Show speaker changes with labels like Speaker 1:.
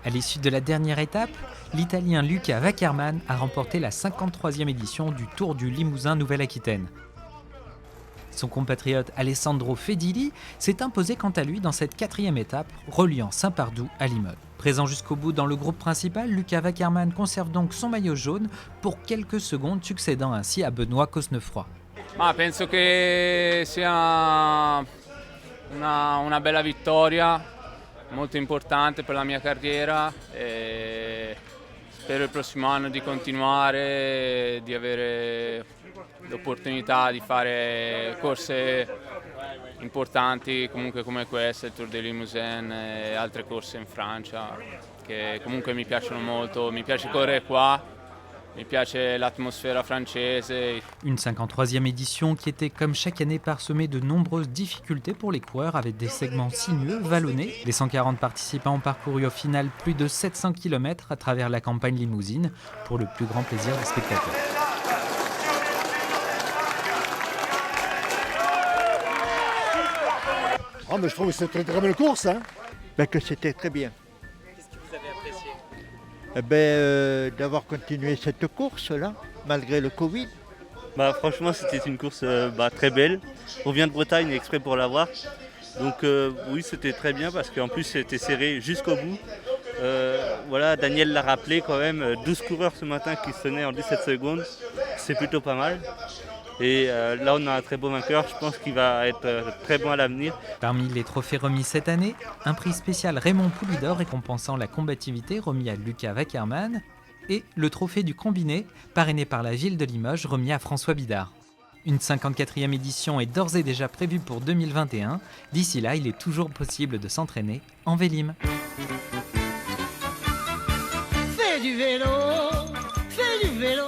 Speaker 1: À l'issue de la dernière étape, l'Italien Luca Wackermann a remporté la 53e édition du Tour du Limousin Nouvelle-Aquitaine. Son compatriote Alessandro Fedili s'est imposé quant à lui dans cette quatrième étape reliant Saint-Pardoux à Limoges. Présent jusqu'au bout dans le groupe principal, Luca Wackermann conserve donc son maillot jaune pour quelques secondes, succédant ainsi à Benoît Cosnefroy.
Speaker 2: Penso che sia una bella vittoria, molto importante per la mia carriera e spero il prossimo anno di continuare, di avere l'opportunità di fare corse importanti comunque come questa, il Tour de Limousin e altre corse in Francia che comunque mi piacciono molto, mi piace correre qua. Mi piace l'atmosphère française.
Speaker 1: Une 53e édition qui était comme chaque année parsemée de nombreuses difficultés pour les coureurs avec des segments sinueux, vallonnés. Les 140 participants ont parcouru au final plus de 700 km à travers la campagne limousine pour le plus grand plaisir des spectateurs.
Speaker 3: Mais je trouve que c'était une très belle course.
Speaker 4: Que c'était très bien.
Speaker 5: Qu'est-ce que vous avez apprécié?
Speaker 4: D'avoir continué cette course-là, malgré le Covid.
Speaker 6: Franchement, c'était une course très belle. On vient de Bretagne exprès pour la voir. Donc oui, c'était très bien parce qu'en plus, c'était serré jusqu'au bout. Daniel l'a rappelé quand même, 12 coureurs ce matin qui se tenaient en 17 secondes. C'est plutôt pas mal. Et là, on a un très beau vainqueur. Je pense qu'il va être très bon à l'avenir.
Speaker 1: Parmi les trophées remis cette année, un prix spécial Raymond Poulidor récompensant la combativité remis à Luca Wackermann et le trophée du combiné parrainé par la ville de Limoges remis à François Bidard. Une 54e édition est d'ores et déjà prévue pour 2021. D'ici là, il est toujours possible de s'entraîner en Vélime.
Speaker 7: Fais du vélo